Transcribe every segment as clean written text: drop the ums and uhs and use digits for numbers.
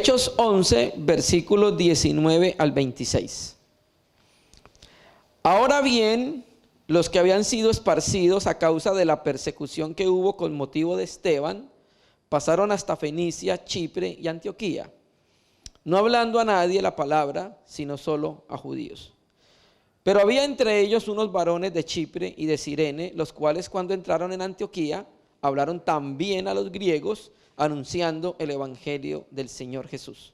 Hechos 11, versículos 19 al 26. Ahora bien, los que habían sido esparcidos a causa de la persecución que hubo con motivo de Esteban, pasaron hasta Fenicia, Chipre y Antioquía, no hablando a nadie la palabra, sino solo a judíos. Pero había entre ellos unos varones de Chipre y de Cirene, los cuales cuando entraron en Antioquía, hablaron también a los griegos, anunciando el evangelio del Señor Jesús.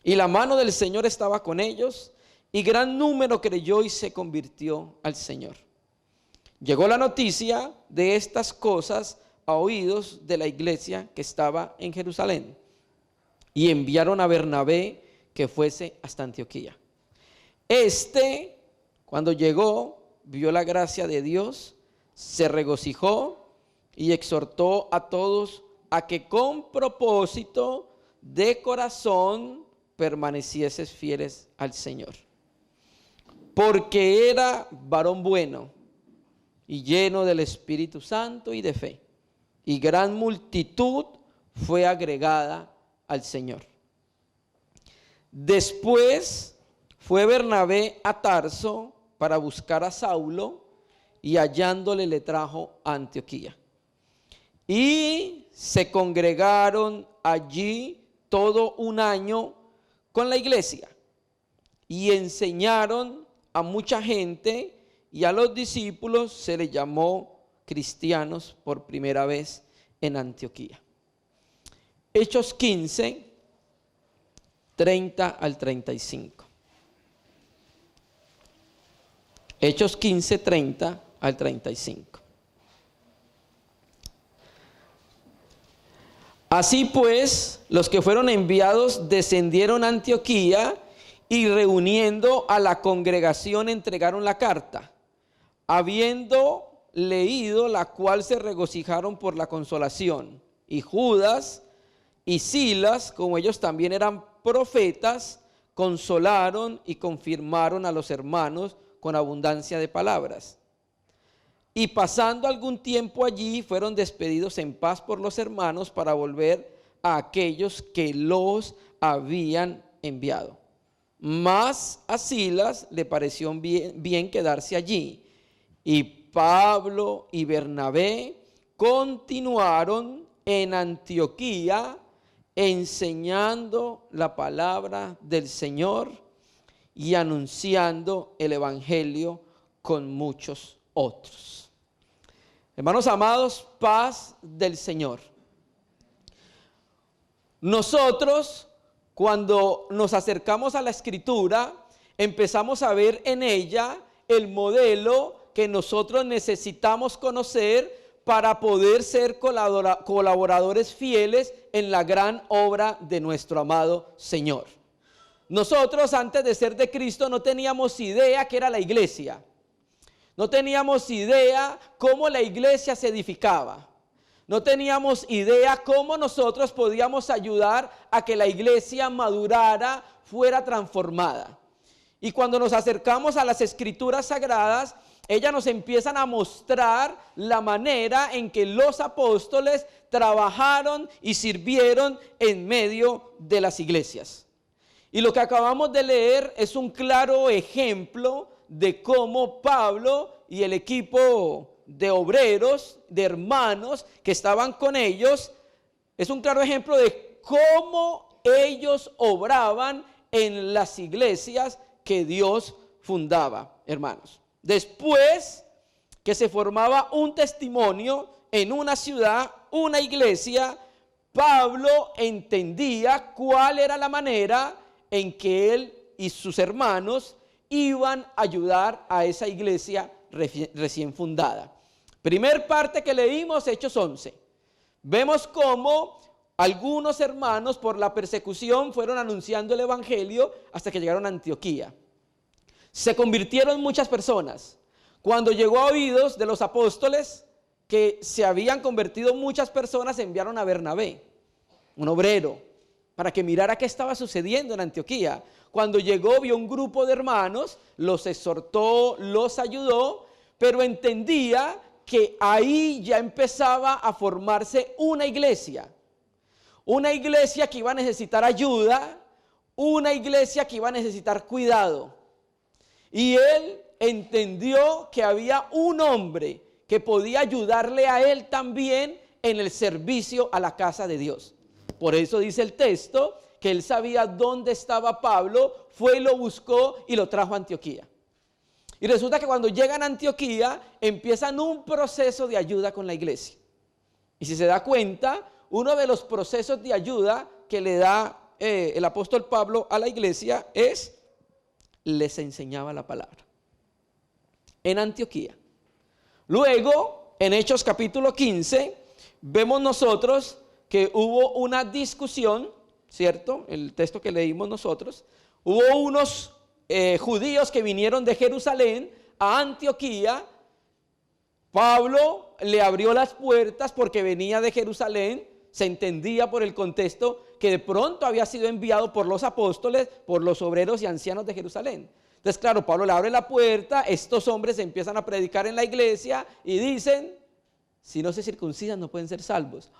Y la mano del Señor estaba con ellos, y gran número creyó y se convirtió al Señor. Llegó la noticia de estas cosas a oídos de la iglesia que estaba en Jerusalén, y enviaron a Bernabé que fuese hasta Antioquía. Cuando llegó, vio la gracia de Dios, se regocijó y exhortó a todos a que con propósito de corazón permanecieses fieles al Señor. Porque era varón bueno y lleno del Espíritu Santo y de fe, y gran multitud fue agregada al Señor. Después fue Bernabé a Tarso para buscar a Saulo, y hallándole le trajo a Antioquía. Y se congregaron allí todo un año con la iglesia, y enseñaron a mucha gente, y a los discípulos se les llamó cristianos por primera vez en Antioquía. Hechos 15, 30 al 35. Hechos 15, 30 al 35. Así pues, los que fueron enviados descendieron a Antioquía, y reuniendo a la congregación entregaron la carta. Habiendo leído la cual se regocijaron por la consolación. Y Judas y Silas, como ellos también eran profetas, consolaron y confirmaron a los hermanos con abundancia de palabras. Y pasando algún tiempo allí, fueron despedidos en paz por los hermanos para volver a aquellos que los habían enviado. Mas a Silas le pareció bien quedarse allí. Y Pablo y Bernabé continuaron en Antioquía enseñando la palabra del Señor y anunciando el evangelio con muchos otros. Hermanos amados, paz del Señor. Nosotros, cuando nos acercamos a la Escritura, empezamos a ver en ella el modelo que nosotros necesitamos conocer para poder ser colaboradores fieles en la gran obra de nuestro amado Señor. Nosotros, antes de ser de Cristo, no teníamos idea qué era la iglesia. No teníamos idea cómo la iglesia se edificaba. No teníamos idea cómo nosotros podíamos ayudar a que la iglesia madurara, fuera transformada. Y cuando nos acercamos a las Escrituras Sagradas, ellas nos empiezan a mostrar la manera en que los apóstoles trabajaron y sirvieron en medio de las iglesias. Y lo que acabamos de leer es un claro ejemplo de cómo Pablo y el equipo de obreros, de hermanos que estaban con ellos, es un claro ejemplo de cómo ellos obraban en las iglesias que Dios fundaba, hermanos. Después que se formaba un testimonio en una ciudad, una iglesia, Pablo entendía cuál era la manera en que él y sus hermanos iban a ayudar a esa iglesia recién fundada. Primer parte que leímos, Hechos 11. Vemos cómo algunos hermanos por la persecución fueron anunciando el evangelio hasta que llegaron a Antioquía. Se convirtieron muchas personas. Cuando llegó a oídos de los apóstoles que se habían convertido muchas personas, enviaron a Bernabé, un obrero, para que mirara qué estaba sucediendo en Antioquía. Cuando llegó, vio un grupo de hermanos, los exhortó, los ayudó, pero entendía que ahí ya empezaba a formarse una iglesia una iglesia que iba a necesitar ayuda, una iglesia que iba a necesitar cuidado. Y él entendió que había un hombre que podía ayudarle a él también en el servicio a la casa de Dios. Por eso dice el texto que él sabía dónde estaba Pablo, fue y lo buscó y lo trajo a Antioquía. Y resulta que cuando llegan a Antioquía empiezan un proceso de ayuda con la iglesia. Y si se da cuenta, uno de los procesos de ayuda que le da el apóstol Pablo a la iglesia es, les enseñaba la palabra en Antioquía. Luego, en Hechos capítulo 15, vemos nosotros que hubo una discusión, ¿cierto? El texto que leímos nosotros, hubo unos judíos que vinieron de Jerusalén a Antioquía. Pablo le abrió las puertas porque venía de Jerusalén, se entendía por el contexto que de pronto había sido enviado por los apóstoles, por los obreros y ancianos de Jerusalén. Entonces, claro, Pablo le abre la puerta, estos hombres empiezan a predicar en la iglesia y dicen, si no se circuncidan no pueden ser salvos.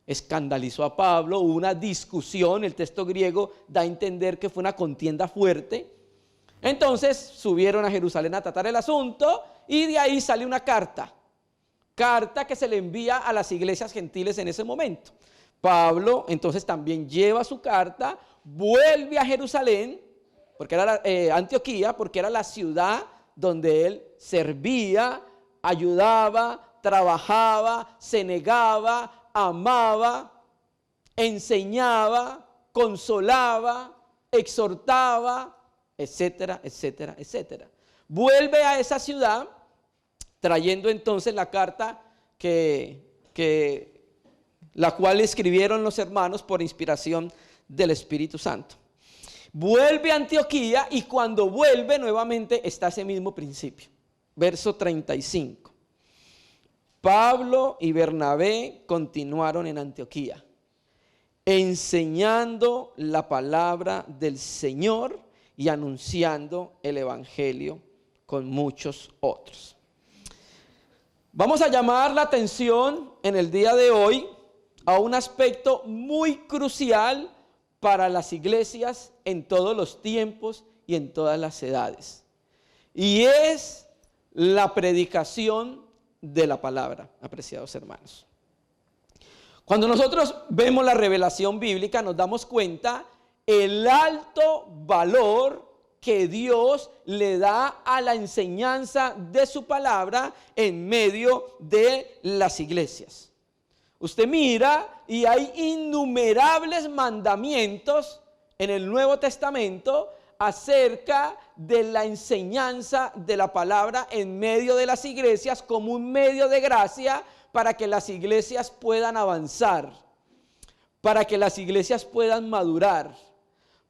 Escandalizó a Pablo, hubo una discusión, el texto griego da a entender que fue una contienda fuerte. Entonces subieron a Jerusalén a tratar el asunto y de ahí sale una carta que se le envía a las iglesias gentiles en ese momento. Pablo entonces también lleva su carta, vuelve a Jerusalén, porque era Antioquía, porque era la ciudad donde él servía, ayudaba, trabajaba, se negaba, amaba, enseñaba, consolaba, exhortaba, etcétera, etcétera, etcétera. Vuelve a esa ciudad trayendo entonces la carta la cual escribieron los hermanos por inspiración del Espíritu Santo. Vuelve a Antioquía y cuando vuelve nuevamente está ese mismo principio. Verso 35. Pablo y Bernabé continuaron en Antioquía, enseñando la palabra del Señor y anunciando el evangelio con muchos otros. Vamos a llamar la atención en el día de hoy a un aspecto muy crucial para las iglesias en todos los tiempos y en todas las edades. Y es la predicación de la palabra, apreciados hermanos. Cuando nosotros vemos la revelación bíblica, nos damos cuenta el alto valor que Dios le da a la enseñanza de su palabra en medio de las iglesias. Usted mira y hay innumerables mandamientos en el Nuevo Testamento acerca de la enseñanza de la palabra en medio de las iglesias como un medio de gracia para que las iglesias puedan avanzar, para que las iglesias puedan madurar,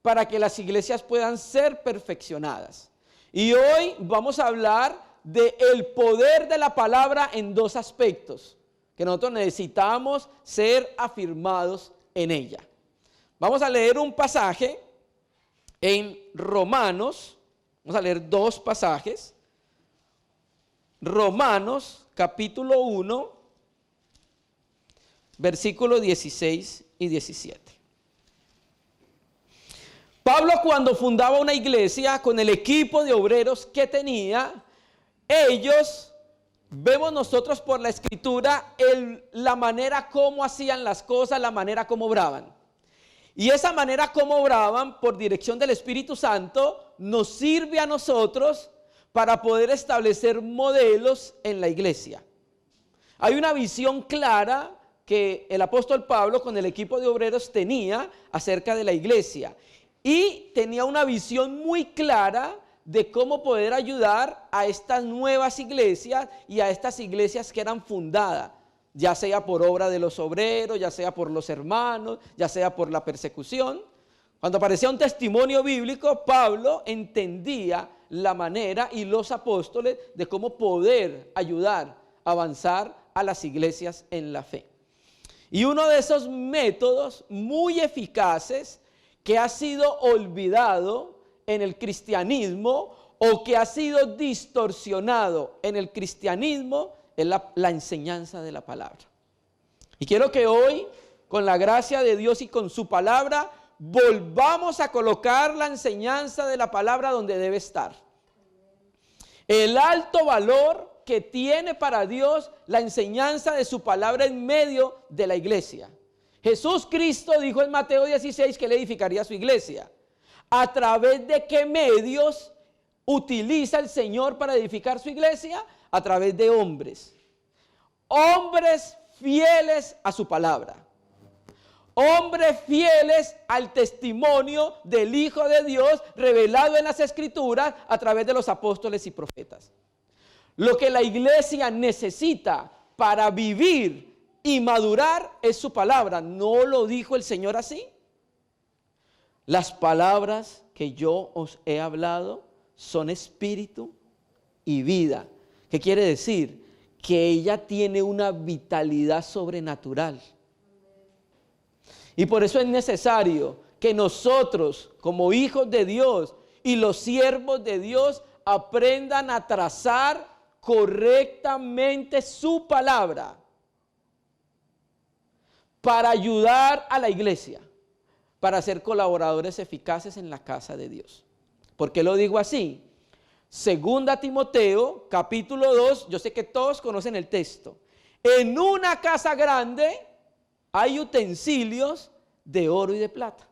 para que las iglesias puedan ser perfeccionadas. Y hoy vamos a hablar del poder de la palabra en dos aspectos que nosotros necesitamos ser afirmados en ella. Vamos a leer un pasaje en Romanos, vamos a leer dos pasajes. Romanos capítulo 1, versículos 16 y 17. Pablo, cuando fundaba una iglesia con el equipo de obreros que tenía, ellos, vemos nosotros por la escritura la manera como hacían las cosas, la manera como obraban. Y esa manera como obraban por dirección del Espíritu Santo nos sirve a nosotros para poder establecer modelos en la iglesia. Hay una visión clara que el apóstol Pablo con el equipo de obreros tenía acerca de la iglesia. Y tenía una visión muy clara de cómo poder ayudar a estas nuevas iglesias y a estas iglesias que eran fundadas, ya sea por obra de los obreros, ya sea por los hermanos, ya sea por la persecución. Cuando aparecía un testimonio bíblico, Pablo entendía la manera y los apóstoles de cómo poder ayudar a avanzar a las iglesias en la fe. Y uno de esos métodos muy eficaces que ha sido olvidado en el cristianismo o que ha sido distorsionado en el cristianismo es la enseñanza de la palabra. Y quiero que hoy con la gracia de Dios y con su palabra, volvamos a colocar la enseñanza de la palabra donde debe estar. El alto valor que tiene para Dios la enseñanza de su palabra en medio de la iglesia. Jesús Cristo dijo en Mateo 16 que él edificaría su iglesia. ¿A través de qué medios utiliza el Señor para edificar su iglesia? A través de hombres. Hombres fieles a su palabra. Hombres fieles al testimonio del Hijo de Dios revelado en las Escrituras a través de los apóstoles y profetas. Lo que la iglesia necesita para vivir y madurar es su palabra. ¿No lo dijo el Señor así? Las palabras que yo os he hablado son espíritu y vida. ¿Qué quiere decir? Que ella tiene una vitalidad sobrenatural. Y por eso es necesario que nosotros, como hijos de Dios y los siervos de Dios, aprendan a trazar correctamente su palabra para ayudar a la iglesia, para ser colaboradores eficaces en la casa de Dios. ¿Por qué lo digo así? Segunda Timoteo, capítulo 2, yo sé que todos conocen el texto. En una casa grande hay utensilios de oro y de plata.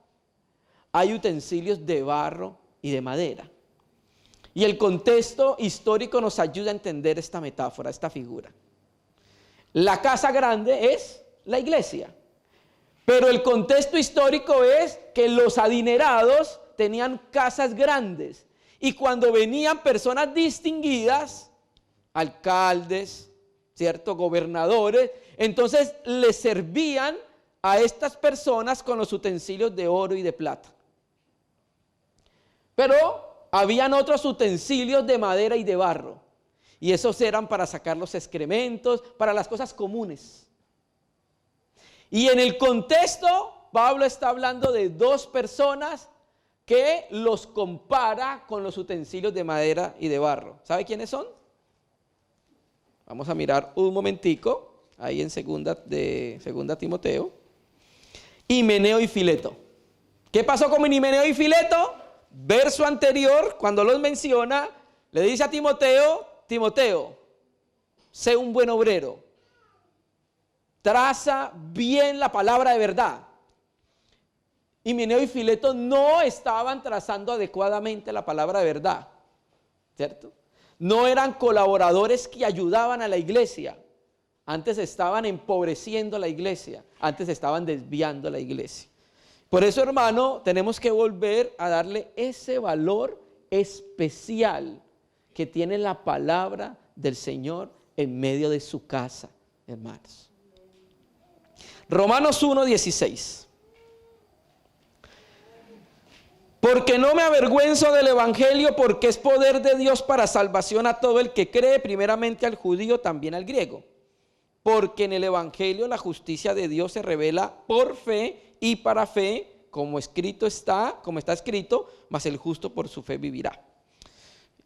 Hay utensilios de barro y de madera. Y el contexto histórico nos ayuda a entender esta metáfora, esta figura. La casa grande es la iglesia. Pero el contexto histórico es que los adinerados tenían casas grandes. Y cuando venían personas distinguidas, alcaldes, ¿cierto? Gobernadores, entonces les servían a estas personas con los utensilios de oro y de plata. Pero habían otros utensilios de madera y de barro. Y esos eran para sacar los excrementos, para las cosas comunes. Y en el contexto, Pablo está hablando de dos personas que los compara con los utensilios de madera y de barro. ¿Sabe quiénes son? Vamos a mirar un momentico, ahí en segunda Timoteo. Himeneo y Fileto. ¿Qué pasó con Himeneo y Fileto? Verso anterior, cuando los menciona, le dice a Timoteo, Timoteo, sé un buen obrero, traza bien la palabra de verdad. Himeneo y Fileto no estaban trazando adecuadamente la palabra de verdad, ¿cierto? No eran colaboradores que ayudaban a la iglesia. Antes estaban empobreciendo la iglesia, antes estaban desviando la iglesia. Por eso, hermano, tenemos que volver a darle ese valor especial que tiene la palabra del Señor en medio de su casa, hermanos. Romanos 1:16. Porque no me avergüenzo del evangelio, porque es poder de Dios para salvación a todo el que cree, primeramente al judío, también al griego. Porque en el evangelio la justicia de Dios se revela por fe y para fe, como está escrito, mas el justo por su fe vivirá.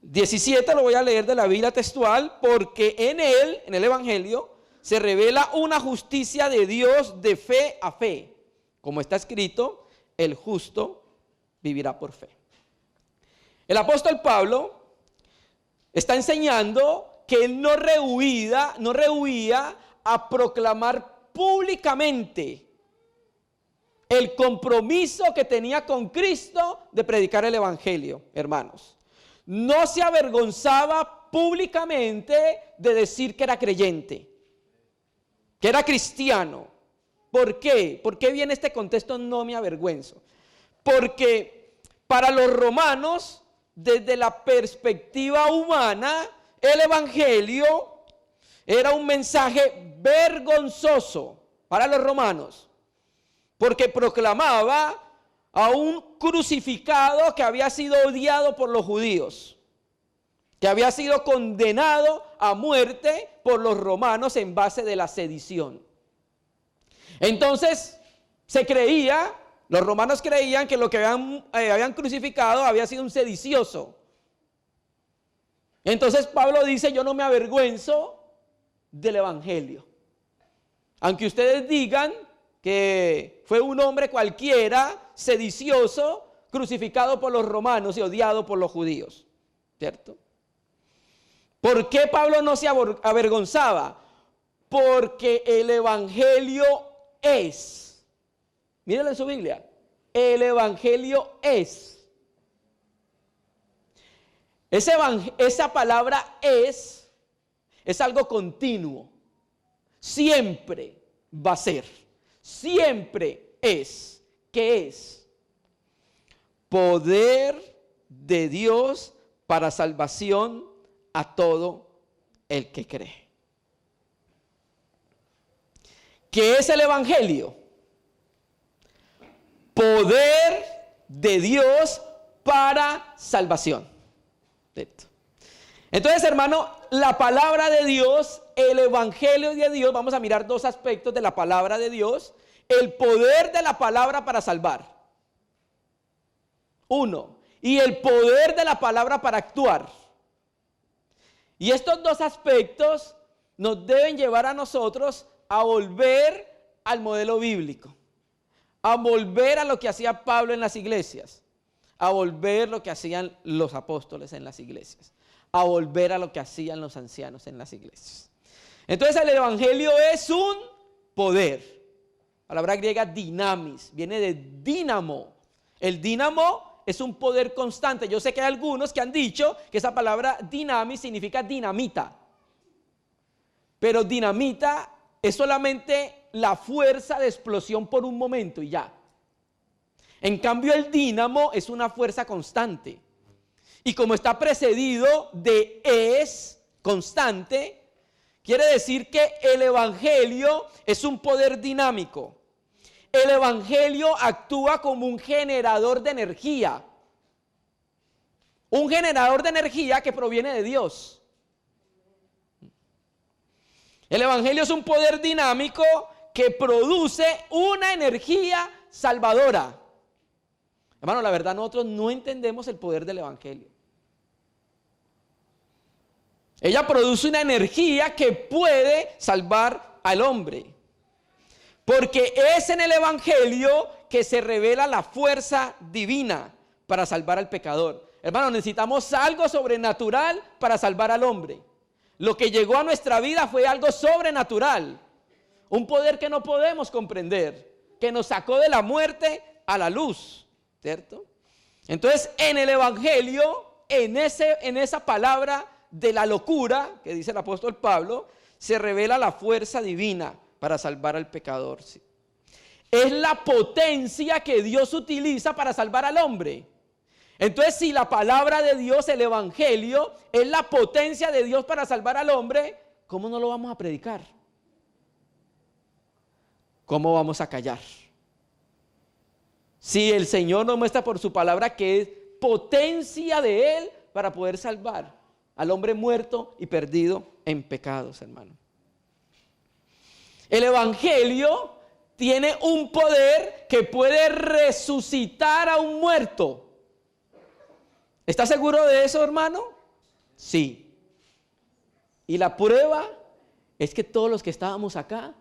17 lo voy a leer de la Biblia textual, porque en él, en el evangelio, se revela una justicia de Dios de fe a fe. Como está escrito, el justo vivirá por fe. El apóstol Pablo está enseñando que él no rehuía a proclamar públicamente el compromiso que tenía con Cristo de predicar el evangelio, hermanos. No se avergonzaba públicamente de decir que era creyente, que era cristiano. ¿Por qué? ¿Por qué viene este contexto? No me avergüenzo. Porque para los romanos, desde la perspectiva humana, el evangelio era un mensaje vergonzoso para los romanos, porque proclamaba a un crucificado que había sido odiado por los judíos, que había sido condenado a muerte por los romanos en base de la sedición. Entonces los romanos creían que lo que habían crucificado había sido un sedicioso. Entonces Pablo dice, yo no me avergüenzo del evangelio. Aunque ustedes digan que fue un hombre cualquiera, sedicioso, crucificado por los romanos y odiado por los judíos, ¿cierto? ¿Por qué Pablo no se avergonzaba? Porque el evangelio es. Mírenlo en su Biblia. El evangelio es. Esa palabra es algo continuo. Siempre va a ser. Siempre es. ¿Qué es? Poder de Dios para salvación a todo el que cree. ¿Qué es el evangelio? Poder de Dios para salvación. Entonces, hermano, la palabra de Dios, el evangelio de Dios, vamos a mirar dos aspectos de la palabra de Dios. El poder de la palabra para salvar. Uno. Y el poder de la palabra para actuar. Y estos dos aspectos nos deben llevar a nosotros a volver al modelo bíblico, a volver a lo que hacía Pablo en las iglesias, a volver a lo que hacían los apóstoles en las iglesias, a volver a lo que hacían los ancianos en las iglesias. Entonces el evangelio es un poder. La palabra griega dinamis, viene de dínamo. El dínamo es un poder constante. Yo sé que hay algunos que han dicho que esa palabra dinamis significa dinamita. Pero dinamita es solamente la fuerza de explosión por un momento y ya. En cambio, el dínamo es una fuerza constante. Y como está precedido de es constante, quiere decir que el evangelio es un poder dinámico. El evangelio actúa como un generador de energía. Un generador de energía que proviene de Dios. El evangelio es un poder dinámico que produce una energía salvadora. Hermano, la verdad nosotros no entendemos el poder del evangelio. Ella produce una energía que puede salvar al hombre. Porque es en el evangelio que se revela la fuerza divina para salvar al pecador. Hermano, necesitamos algo sobrenatural para salvar al hombre. Lo que llegó a nuestra vida fue algo sobrenatural. Un poder que no podemos comprender, que nos sacó de la muerte a la luz, ¿cierto? Entonces, en el evangelio, en esa palabra de la locura, que dice el apóstol Pablo, se revela la fuerza divina para salvar al pecador. ¿Sí? Es la potencia que Dios utiliza para salvar al hombre. Entonces, si la palabra de Dios, el evangelio, es la potencia de Dios para salvar al hombre, ¿cómo no lo vamos a predicar? ¿Cómo vamos a callar? Si el Señor nos muestra por su palabra que es potencia de Él para poder salvar al hombre muerto y perdido en pecados, hermano. El evangelio tiene un poder que puede resucitar a un muerto. ¿Está seguro de eso, hermano? Sí. Y la prueba es que todos los que estábamos acá,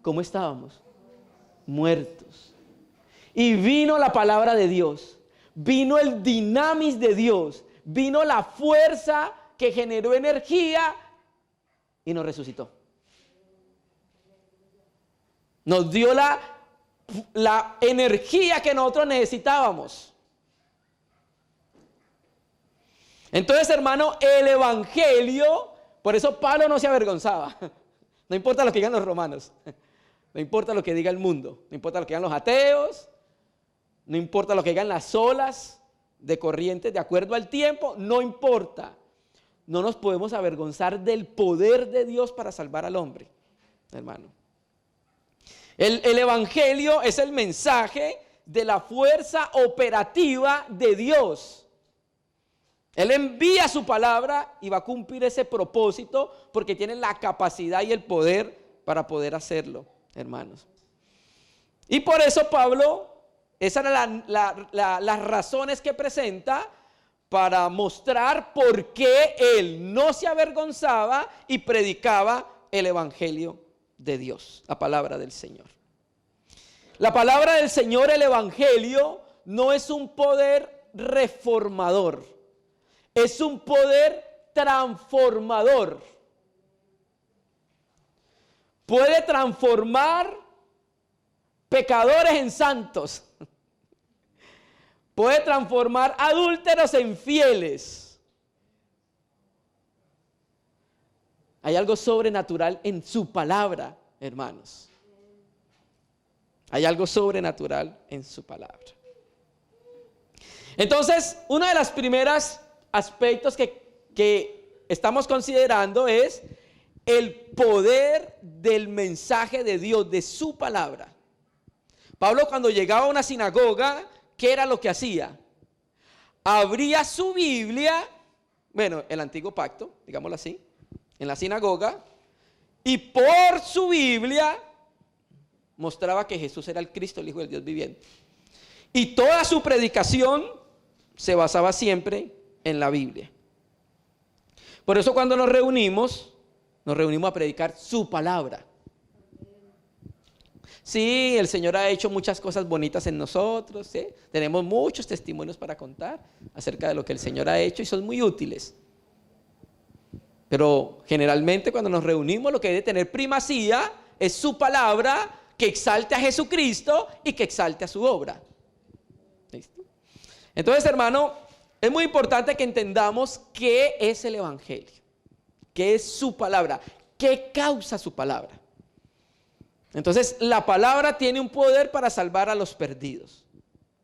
¿cómo estábamos? Muertos. Y vino la palabra de Dios, vino el dinamis de Dios, vino la fuerza que generó energía y nos resucitó. Nos dio la energía que nosotros necesitábamos. Entonces, hermano, el evangelio, por eso Pablo no se avergonzaba. No importa lo que digan los romanos, no importa lo que diga el mundo, no importa lo que digan los ateos, no importa lo que digan las olas de corrientes de acuerdo al tiempo, no importa. No nos podemos avergonzar del poder de Dios para salvar al hombre, hermano. El evangelio es el mensaje de la fuerza operativa de Dios. Él envía su palabra y va a cumplir ese propósito porque tiene la capacidad y el poder para poder hacerlo, hermanos. Y por eso Pablo, esas eran las razones que presenta para mostrar por qué él no se avergonzaba y predicaba el evangelio de Dios, la palabra del Señor. La palabra del Señor, el Evangelio, no es un poder reformador, es un poder transformador. Puede transformar pecadores en santos. Puede transformar adúlteros en fieles. Hay algo sobrenatural en su palabra, hermanos. Hay algo sobrenatural en su palabra. Entonces, uno de los primeros aspectos que estamos considerando es el poder del mensaje de Dios, de su palabra. Pablo, cuando llegaba a una sinagoga, ¿qué era lo que hacía? Abría su Biblia, bueno, el antiguo pacto, digámoslo así, en la sinagoga, y por su Biblia mostraba que Jesús era el Cristo, el Hijo del Dios viviente. Y toda su predicación se basaba siempre en la Biblia. Por eso cuando nos reunimos a predicar su palabra. Sí, el Señor ha hecho muchas cosas bonitas en nosotros, ¿sí? Tenemos muchos testimonios para contar acerca de lo que el Señor ha hecho y son muy útiles. Pero generalmente cuando nos reunimos lo que debe tener primacía es su palabra, que exalte a Jesucristo y que exalte a su obra. ¿Listo? Entonces, hermano, es muy importante que entendamos qué es el Evangelio, qué es su palabra, qué causa su palabra. Entonces, la palabra tiene un poder para salvar a los perdidos.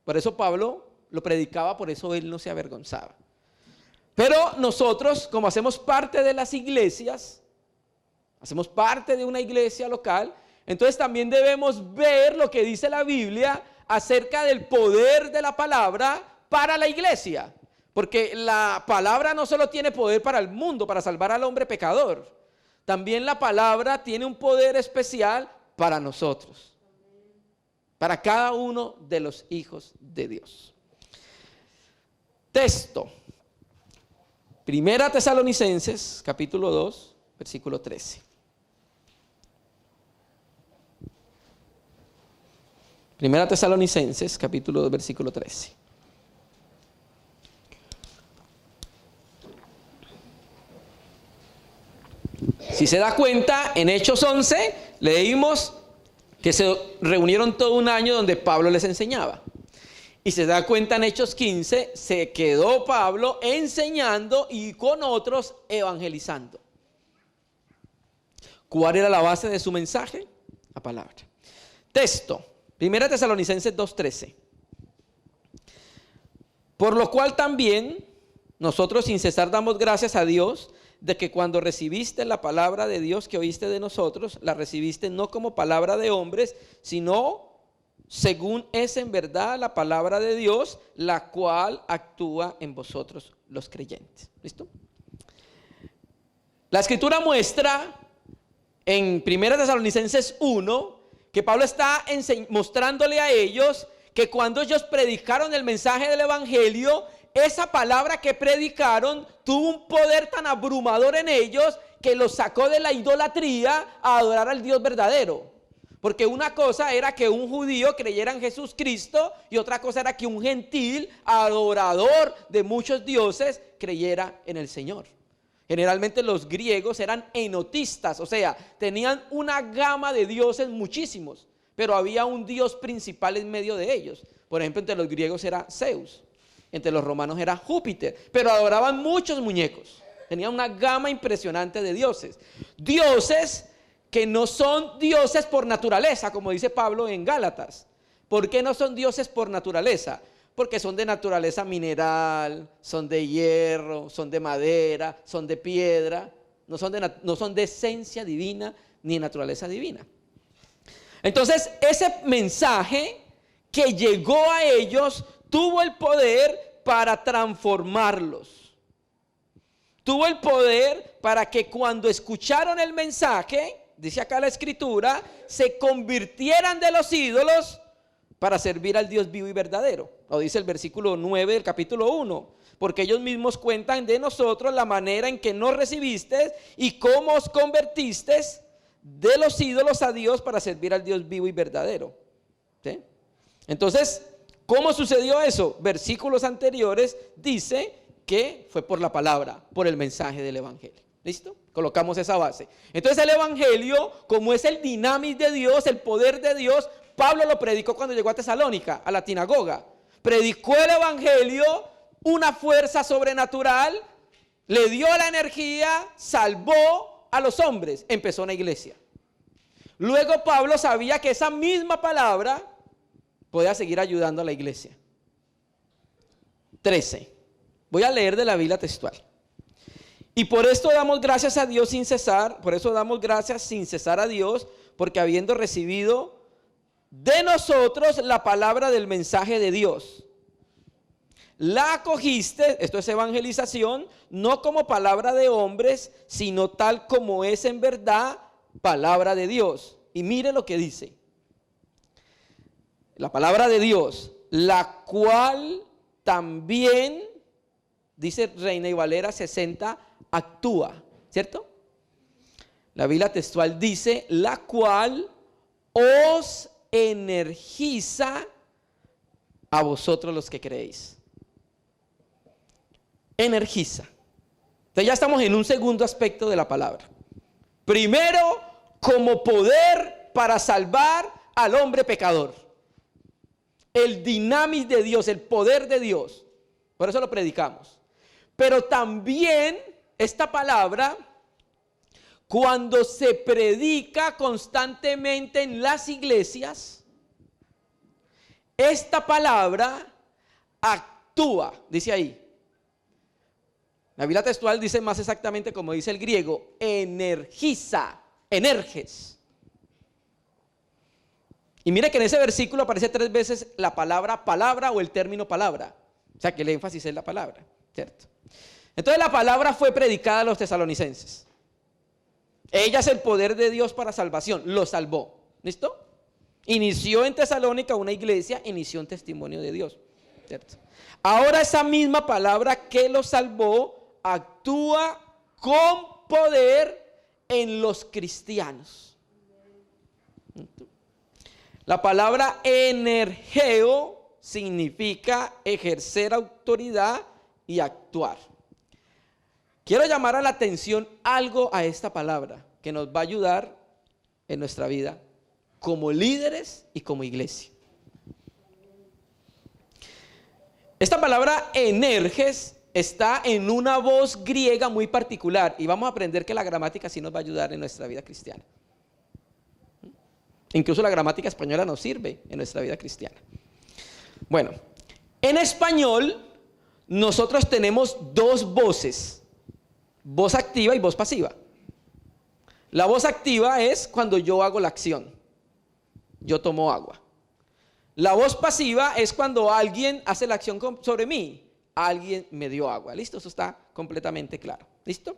Por eso Pablo lo predicaba, por eso él no se avergonzaba. Pero nosotros, como hacemos parte de las iglesias, hacemos parte de una iglesia local, entonces también debemos ver lo que dice la Biblia acerca del poder de la palabra para la iglesia. Porque la palabra no solo tiene poder para el mundo, para salvar al hombre pecador. También la palabra tiene un poder especial para nosotros, para cada uno de los hijos de Dios. Texto. Primera Tesalonicenses, capítulo 2, versículo 13. Primera Tesalonicenses, capítulo 2, versículo 13. Si se da cuenta, en Hechos 11 leímos que se reunieron todo un año donde Pablo les enseñaba. Y se da cuenta en Hechos 15, se quedó Pablo enseñando y con otros evangelizando. ¿Cuál era la base de su mensaje? La palabra. Texto, 1 Tesalonicenses 2:13. Por lo cual también nosotros sin cesar damos gracias a Dios de que cuando recibiste la palabra de Dios que oíste de nosotros, la recibiste no como palabra de hombres, sino según es en verdad la palabra de Dios, la cual actúa en vosotros los creyentes. ¿Listo? La escritura muestra en 1 Tesalonicenses 1 que Pablo está mostrándole a ellos que cuando ellos predicaron el mensaje del evangelio, esa palabra que predicaron tuvo un poder tan abrumador en ellos que los sacó de la idolatría a adorar al Dios verdadero. Porque una cosa era que un judío creyera en Jesús Cristo y otra cosa era que un gentil, adorador de muchos dioses, creyera en el Señor. Generalmente los griegos eran enotistas, o sea, tenían una gama de dioses muchísimos, pero había un dios principal en medio de ellos. Por ejemplo, entre los griegos era Zeus, entre los romanos era Júpiter, pero adoraban muchos muñecos. Tenían una gama impresionante de dioses. Dioses que no son dioses por naturaleza, como dice Pablo en Gálatas. ¿Por qué no son dioses por naturaleza? Porque son de naturaleza mineral, son de hierro, son de madera, son de piedra, no son de esencia divina ni naturaleza divina. Entonces, ese mensaje que llegó a ellos tuvo el poder para transformarlos. Tuvo el poder para que cuando escucharon el mensaje, dice acá la escritura, se convirtieran de los ídolos para servir al Dios vivo y verdadero. Lo dice el versículo 9 del capítulo 1. Porque ellos mismos cuentan de nosotros la manera en que nos recibiste y cómo os convertiste de los ídolos a Dios para servir al Dios vivo y verdadero. ¿Sí? Entonces, ¿cómo sucedió eso? Versículos anteriores dice que fue por la palabra, por el mensaje del evangelio. ¿Listo? Colocamos esa base. Entonces el evangelio, como es el dinamis de Dios, el poder de Dios, Pablo lo predicó cuando llegó a Tesalónica, a la sinagoga. Predicó el evangelio, una fuerza sobrenatural, le dio la energía, salvó a los hombres, empezó una iglesia. Luego Pablo sabía que esa misma palabra podía seguir ayudando a la iglesia. 13. Voy a leer de la Biblia textual. Y por esto damos gracias a Dios sin cesar, por eso damos gracias sin cesar a Dios, porque habiendo recibido de nosotros la palabra del mensaje de Dios, la acogiste, esto es evangelización, no como palabra de hombres, sino tal como es en verdad palabra de Dios. Y mire lo que dice. La palabra de Dios, la cual también, dice Reina y Valera 60, actúa, ¿cierto? La Biblia textual dice, la cual os energiza a vosotros los que creéis. Energiza. Entonces ya estamos en un segundo aspecto de la palabra. Primero, como poder para salvar al hombre pecador. El dinamis de Dios, el poder de Dios. Por eso lo predicamos. Pero también esta palabra, cuando se predica constantemente en las iglesias, esta palabra actúa, dice ahí. La Biblia textual dice más exactamente como dice el griego, energiza, energes. Y mire que en ese versículo aparece 3 veces la palabra palabra o el término palabra. O sea que el énfasis es la palabra, ¿cierto? Entonces la palabra fue predicada a los tesalonicenses. Ella es el poder de Dios para salvación, lo salvó. ¿Listo? Inició en Tesalónica una iglesia, inició un testimonio de Dios, ¿cierto? Ahora esa misma palabra que lo salvó actúa con poder en los cristianos. La palabra energeo significa ejercer autoridad y actuar. Quiero llamar a la atención algo a esta palabra que nos va a ayudar en nuestra vida como líderes y como iglesia. Esta palabra energes está en una voz griega muy particular y vamos a aprender que la gramática sí nos va a ayudar en nuestra vida cristiana. Incluso la gramática española nos sirve en nuestra vida cristiana. Bueno, en español nosotros tenemos 2 voces, voz activa y voz pasiva. La voz activa es cuando yo hago la acción, yo tomo agua. La voz pasiva es cuando alguien hace la acción sobre mí, alguien me dio agua. ¿Listo? Eso está completamente claro. ¿Listo?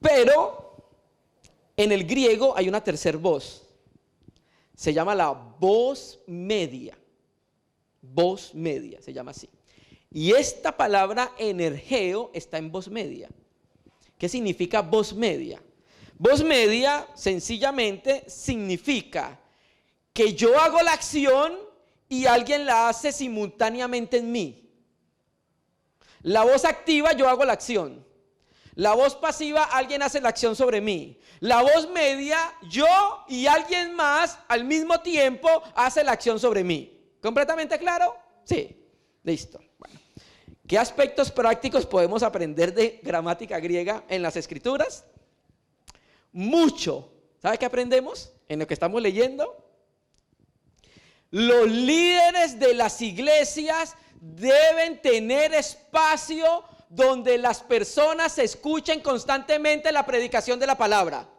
Pero en el griego hay una tercera voz. Se llama la voz media. Voz media, se llama así. Y esta palabra energeo está en voz media. ¿Qué significa voz media? Voz media sencillamente significa que yo hago la acción y alguien la hace simultáneamente en mí. La voz activa, yo hago la acción. La voz pasiva, alguien hace la acción sobre mí. La voz media, yo y alguien más al mismo tiempo hace la acción sobre mí. ¿Completamente claro? Sí. Listo. Bueno. ¿Qué aspectos prácticos podemos aprender de gramática griega en las escrituras? Mucho. ¿Sabe qué aprendemos en lo que estamos leyendo? Los líderes de las iglesias deben tener espacio donde las personas escuchen constantemente la predicación de la palabra.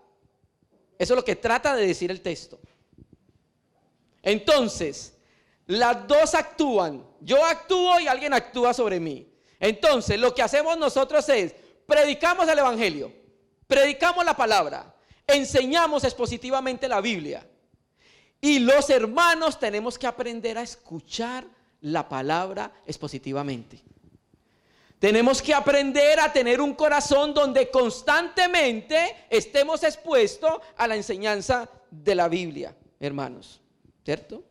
Eso es lo que trata de decir el texto. Entonces, las dos actúan. Yo actúo y alguien actúa sobre mí. Entonces, lo que hacemos nosotros es, predicamos el evangelio, predicamos la palabra, enseñamos expositivamente la Biblia. Y los hermanos tenemos que aprender a escuchar la palabra expositivamente. Tenemos que aprender a tener un corazón donde constantemente estemos expuestos a la enseñanza de la Biblia, hermanos, ¿cierto?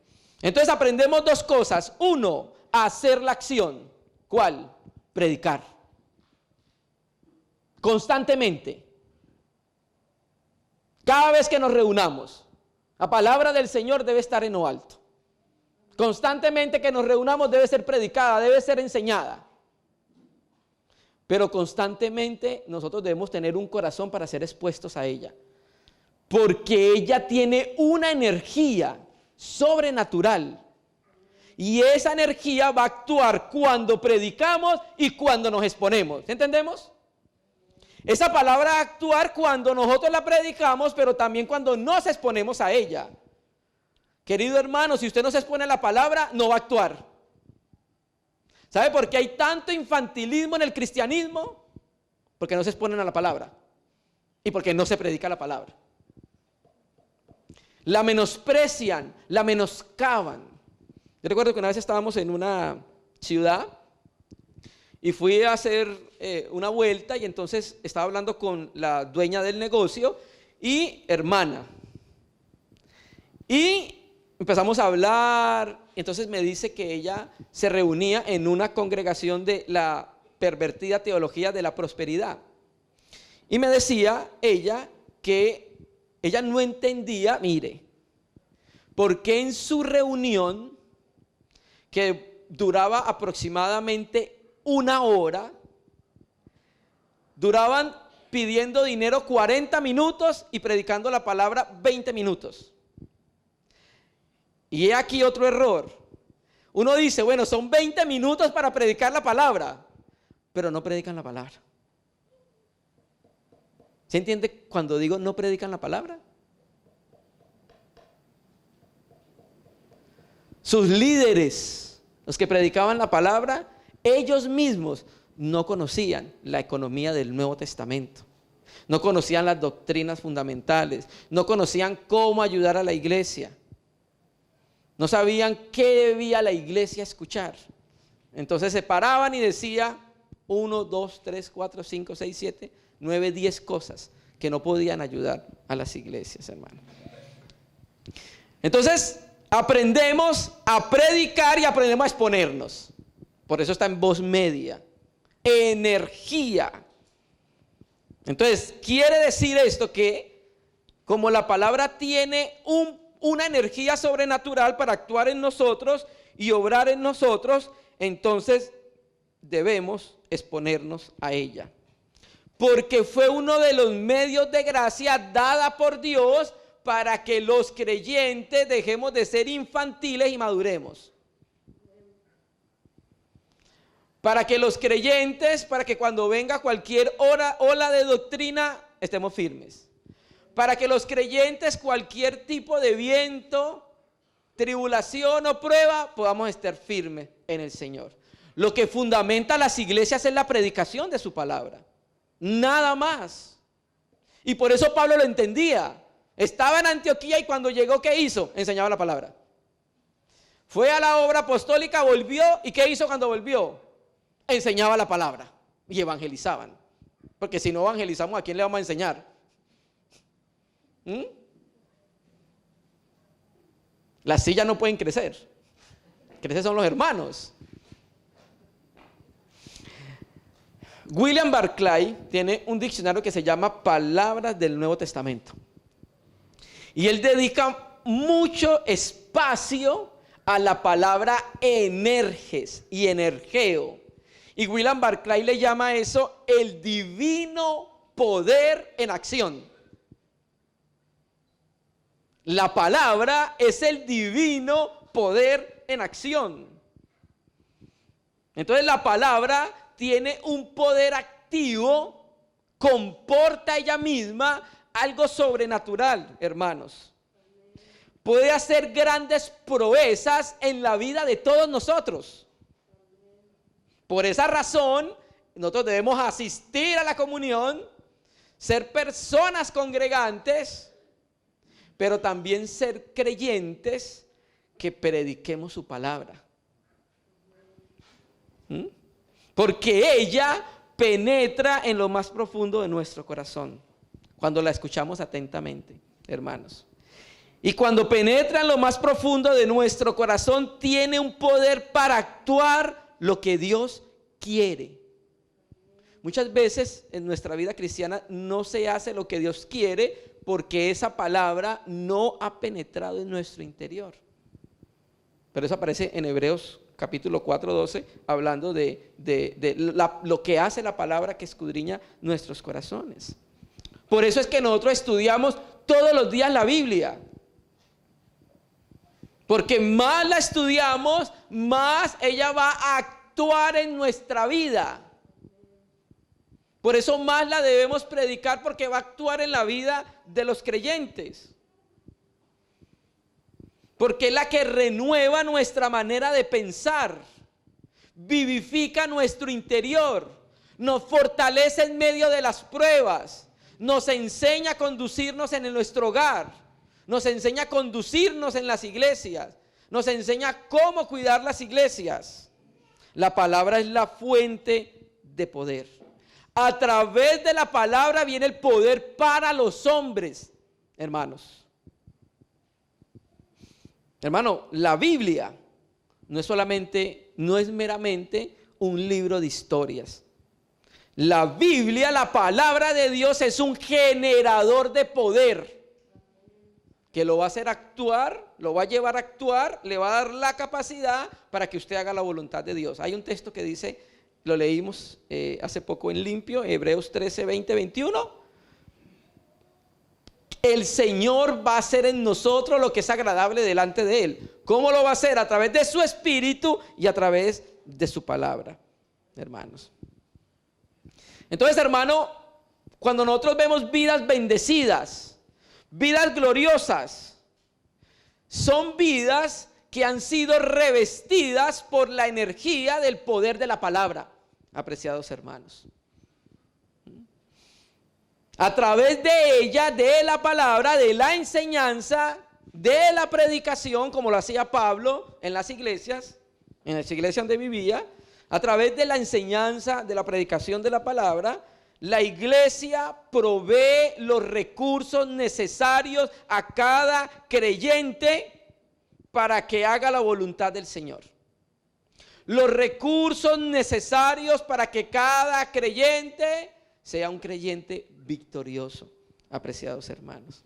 Entonces aprendemos dos cosas. Uno, a hacer la acción. ¿Cuál? Predicar. Constantemente. Cada vez que nos reunamos, la palabra del Señor debe estar en lo alto. Constantemente que nos reunamos debe ser predicada, debe ser enseñada. Pero constantemente nosotros debemos tener un corazón para ser expuestos a ella. Porque ella tiene una energía sobrenatural. Y esa energía va a actuar cuando predicamos y cuando nos exponemos. ¿Entendemos? Esa palabra va a actuar cuando nosotros la predicamos, pero también cuando nos exponemos a ella. Querido hermano, si usted no se expone a la palabra, no va a actuar. ¿Sabe por qué hay tanto infantilismo en el cristianismo? Porque no se exponen a la palabra y porque no se predica la palabra. La menosprecian, la menoscaban. Yo recuerdo que una vez estábamos en una ciudad y fui a hacer una vuelta y entonces estaba hablando con la dueña del negocio y hermana. Y empezamos a hablar, entonces me dice que ella se reunía en una congregación de la pervertida teología de la prosperidad. Y me decía ella que ella no entendía, mire, por qué en su reunión, que duraba aproximadamente 1 hora, duraban pidiendo dinero 40 minutos y predicando la palabra 20 minutos. Y he aquí otro error. Uno dice, bueno, son 20 minutos para predicar la palabra, pero no predican la palabra. ¿Se entiende cuando digo no predican la palabra? Sus líderes, los que predicaban la palabra, ellos mismos no conocían la economía del Nuevo Testamento. No conocían las doctrinas fundamentales, no conocían cómo ayudar a la iglesia. No sabían qué debía la iglesia escuchar. Entonces se paraban y decía 1, 2, 3, 4, 5, 6, 7, 9, 10 cosas que no podían ayudar a las iglesias, hermano. Entonces aprendemos a predicar y aprendemos a exponernos. Por eso está en voz media. Energía. Entonces quiere decir esto que como la palabra tiene una energía sobrenatural para actuar en nosotros y obrar en nosotros, entonces debemos exponernos a ella. Porque fue uno de los medios de gracia dada por Dios para que los creyentes dejemos de ser infantiles y maduremos. Para que los creyentes, para que cuando venga cualquier ola de doctrina, estemos firmes. Para que los creyentes, cualquier tipo de viento, tribulación o prueba, podamos estar firmes en el Señor. Lo que fundamenta las iglesias es la predicación de su palabra. Nada más. Y por eso Pablo lo entendía. Estaba en Antioquía y cuando llegó, ¿qué hizo? Enseñaba la palabra. Fue a la obra apostólica, volvió. ¿Y qué hizo cuando volvió? Enseñaba la palabra y evangelizaban. Porque si no evangelizamos, ¿a quién le vamos a enseñar? Las sillas no pueden crecer. Crecer son los hermanos. William Barclay tiene un diccionario que se llama Palabras del Nuevo Testamento. Y él dedica mucho espacio a la palabra energes y energeo. Y William Barclay le llama eso el divino poder en acción. La palabra es el divino poder en acción. Entonces la palabra tiene un poder activo, comporta ella misma algo sobrenatural, hermanos. Puede hacer grandes proezas en la vida de todos nosotros. Por esa razón, nosotros debemos asistir a la comunión, ser personas congregantes, pero también ser creyentes que prediquemos su palabra. Porque ella penetra en lo más profundo de nuestro corazón cuando la escuchamos atentamente, hermanos. Y cuando penetra en lo más profundo de nuestro corazón, tiene un poder para actuar lo que Dios quiere. Muchas veces en nuestra vida cristiana no se hace lo que Dios quiere porque esa palabra no ha penetrado en nuestro interior. Pero eso aparece en Hebreos capítulo 4:12, hablando de lo que hace la palabra que escudriña nuestros corazones. Por eso es que nosotros estudiamos todos los días la Biblia. Porque más la estudiamos, más ella va a actuar en nuestra vida. Por eso más la debemos predicar, porque va a actuar en la vida de los creyentes. Porque es la que renueva nuestra manera de pensar, vivifica nuestro interior, nos fortalece en medio de las pruebas, nos enseña a conducirnos en nuestro hogar, nos enseña a conducirnos en las iglesias, nos enseña cómo cuidar las iglesias. La palabra es la fuente de poder. A través de la palabra viene el poder para los hombres, hermanos. Hermano, la Biblia no es meramente un libro de historias. La Biblia, la palabra de Dios, es un generador de poder que lo va a hacer actuar, lo va a llevar a actuar, le va a dar la capacidad para que usted haga la voluntad de Dios. Hay un texto que dice, lo leímos hace poco en Limpio, Hebreos 13, 20, 21. El Señor va a hacer en nosotros lo que es agradable delante de Él. ¿Cómo lo va a hacer? A través de su Espíritu y a través de su palabra, hermanos. Entonces, hermano, cuando nosotros vemos vidas bendecidas, vidas gloriosas, son vidas que han sido revestidas por la energía del poder de la palabra, apreciados hermanos. A través de ella, de la palabra, de la enseñanza, de la predicación, como lo hacía Pablo en las iglesias donde vivía, a través de la enseñanza, de la predicación de la palabra, la iglesia provee los recursos necesarios a cada creyente para que haga la voluntad del Señor. Los recursos necesarios para que cada creyente sea un creyente victorioso, apreciados hermanos.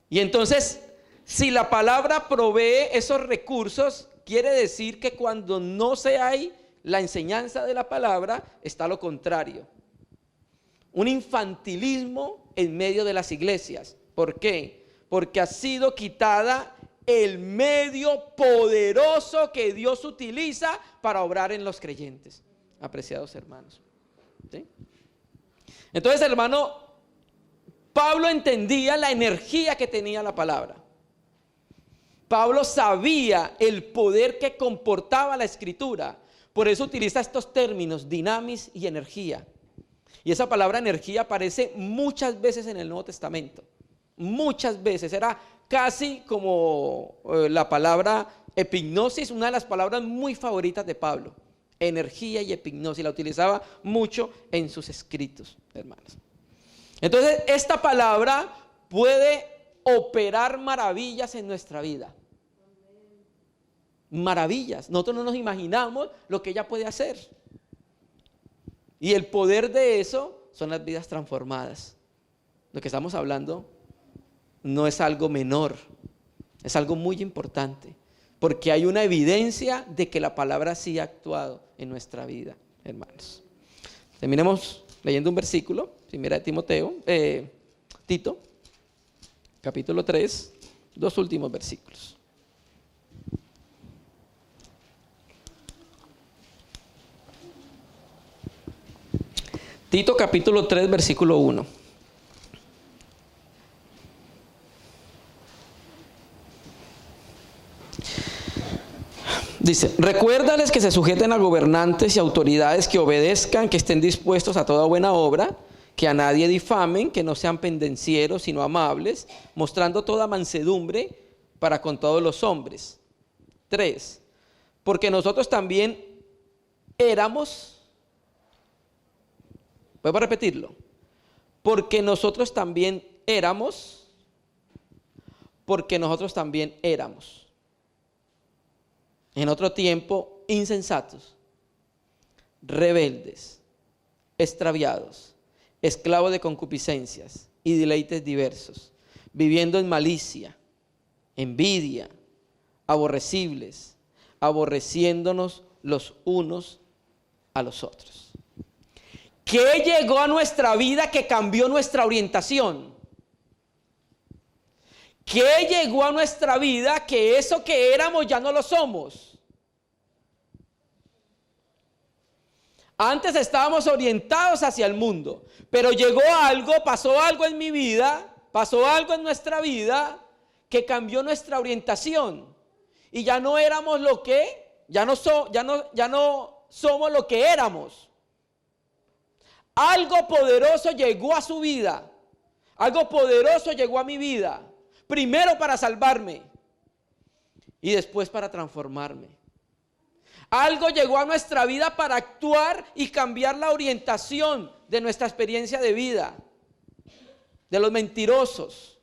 Y entonces, si la palabra provee esos recursos, quiere decir que cuando no se hay la enseñanza de la palabra, está lo contrario. Un infantilismo en medio de las iglesias. ¿Por qué? Porque ha sido quitada el medio poderoso que Dios utiliza para obrar en los creyentes, apreciados hermanos. ¿Sí? Entonces, hermano, Pablo entendía la energía que tenía la palabra. Pablo sabía el poder que comportaba la escritura. Por eso utiliza estos términos, dinamis y energía. Y esa palabra energía aparece muchas veces en el Nuevo Testamento. Muchas veces. Era casi como la palabra epignosis, una de las palabras muy favoritas de Pablo. Energía y epignosis, la utilizaba mucho en sus escritos, hermanos. Entonces, esta palabra puede operar maravillas en nuestra vida. Maravillas. Nosotros no nos imaginamos lo que ella puede hacer. Y el poder de eso son las vidas transformadas. Lo que estamos hablando no es algo menor, es algo muy importante. Porque hay una evidencia de que la palabra sí ha actuado en nuestra vida, hermanos. Terminemos leyendo un versículo, primera de Tito, capítulo 3, dos últimos versículos. Tito capítulo 3, versículo 1. Dice, recuérdales que se sujeten a gobernantes y autoridades, que obedezcan, que estén dispuestos a toda buena obra, que a nadie difamen, que no sean pendencieros, sino amables, mostrando toda mansedumbre para con todos los hombres. 3. Porque nosotros también éramos, vuelvo a repetirlo, porque nosotros también éramos porque nosotros también éramos, en otro tiempo, insensatos, rebeldes, extraviados, esclavos de concupiscencias y deleites diversos, viviendo en malicia, envidia, aborrecibles, aborreciéndonos los unos a los otros. ¿Qué llegó a nuestra vida que cambió nuestra orientación? ¿Qué llegó a nuestra vida que eso que éramos ya no lo somos? Antes estábamos orientados hacia el mundo, pero llegó algo, pasó algo en mi vida, pasó algo en nuestra vida que cambió nuestra orientación y ya no éramos lo que, ya no somos lo que éramos. Algo poderoso llegó a su vida, algo poderoso llegó a mi vida, primero para salvarme y después para transformarme. Algo llegó a nuestra vida para actuar y cambiar la orientación de nuestra experiencia de vida, de los mentirosos,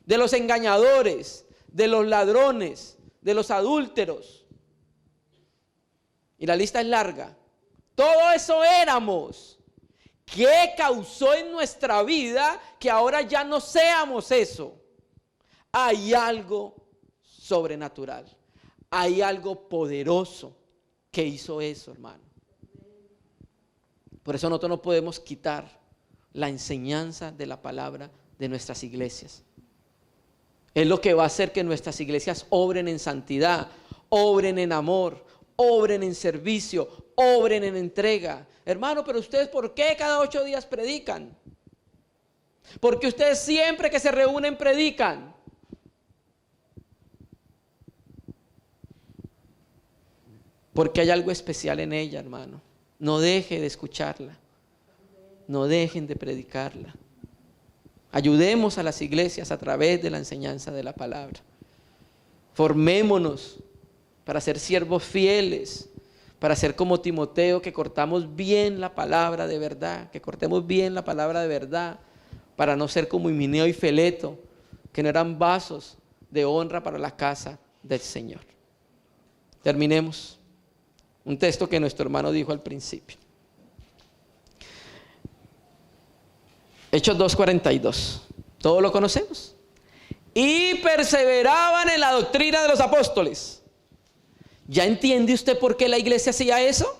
de los engañadores, de los ladrones, de los adúlteros. Y la lista es larga. Todo eso éramos. ¿Qué causó en nuestra vida que ahora ya no seamos eso? Hay algo sobrenatural. Hay algo poderoso que hizo eso, hermano. Por eso nosotros no podemos quitar la enseñanza de la palabra de nuestras iglesias. Es lo que va a hacer que nuestras iglesias obren en santidad, obren en amor, obren en servicio, obren en entrega. Hermano, pero ustedes, ¿por qué cada 8 días predican? Porque ustedes siempre que se reúnen predican. Porque hay algo especial en ella, hermano. No deje de escucharla. No dejen de predicarla. Ayudemos a las iglesias a través de la enseñanza de la palabra. Formémonos para ser siervos fieles, para ser como Timoteo, que cortamos bien la palabra de verdad, que cortemos bien la palabra de verdad, para no ser como Himeneo y Fileto, que no eran vasos de honra para la casa del Señor. Terminemos. Un texto que nuestro hermano dijo al principio. Hechos 2:42. Todos lo conocemos. Y perseveraban en la doctrina de los apóstoles. ¿Ya entiende usted por qué la iglesia hacía eso?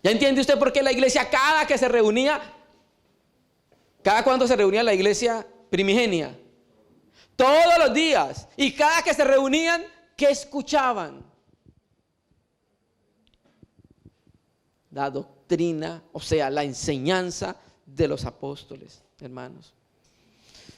¿Ya entiende usted por qué la iglesia cada que se reunía, cada cuando se reunía la iglesia primigenia? Todos los días. Y cada que se reunían, ¿qué escuchaban? La doctrina, o sea, la enseñanza de los apóstoles, hermanos.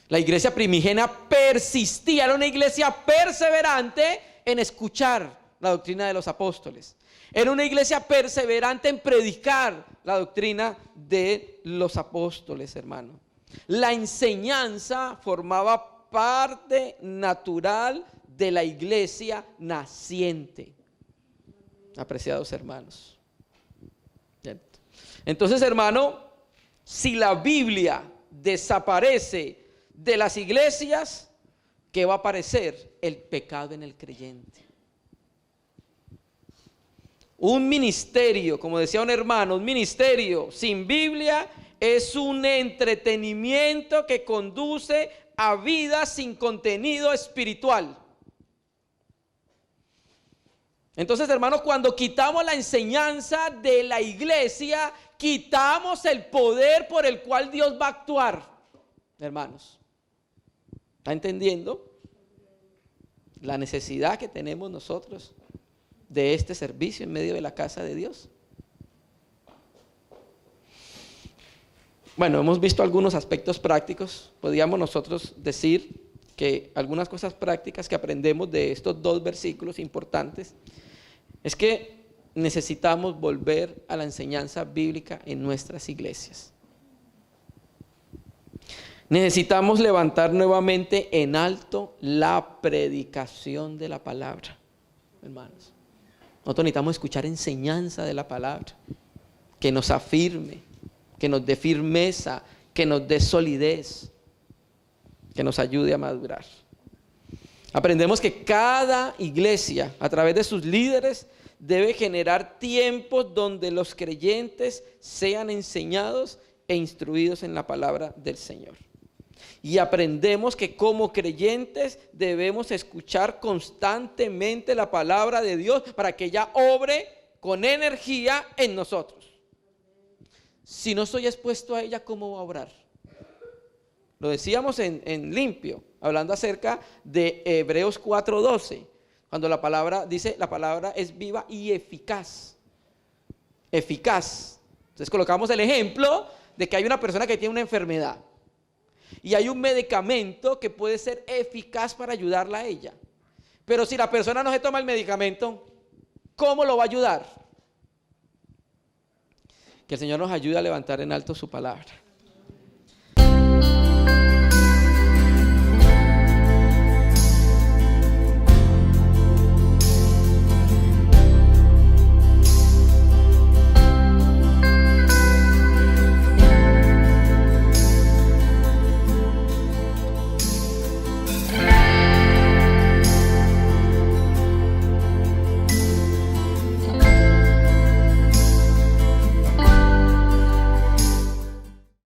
La iglesia primigenia persistía, era una iglesia perseverante en escuchar la doctrina de los apóstoles. Era una iglesia perseverante en predicar la doctrina de los apóstoles, hermano. La enseñanza formaba parte natural de la iglesia naciente. Apreciados hermanos. Entonces, hermano, si la Biblia desaparece de las iglesias, ¿qué va a aparecer? El pecado en el creyente. Un ministerio, como decía un hermano, un ministerio sin Biblia es un entretenimiento que conduce a vidas sin contenido espiritual. Entonces, hermanos, cuando quitamos la enseñanza de la iglesia, quitamos el poder por el cual Dios va a actuar, hermanos. ¿Está entendiendo la necesidad que tenemos nosotros de este servicio en medio de la casa de Dios? Bueno, hemos visto algunos aspectos prácticos. Podríamos nosotros decir que algunas cosas prácticas que aprendemos de estos 2 versículos importantes es que necesitamos volver a la enseñanza bíblica en nuestras iglesias. Necesitamos levantar nuevamente en alto la predicación de la palabra, hermanos. Nosotros necesitamos escuchar enseñanza de la palabra, que nos afirme, que nos dé firmeza, que nos dé solidez. que nos ayude a madurar. Aprendemos que cada iglesia, a través de sus líderes, debe generar tiempos donde los creyentes sean enseñados e instruidos en la palabra del Señor. Y aprendemos que como creyentes debemos escuchar constantemente la palabra de Dios para que ella obre con energía en nosotros. Si no estoy expuesto a ella, ¿cómo va a obrar? Lo decíamos en limpio, hablando acerca de Hebreos 4:12, cuando la palabra dice, la palabra es viva y eficaz. Eficaz. Entonces colocamos el ejemplo de que hay una persona que tiene una enfermedad y hay un medicamento que puede ser eficaz para ayudarla a ella. Pero si la persona no se toma el medicamento, ¿cómo lo va a ayudar? Que el Señor nos ayude a levantar en alto su palabra.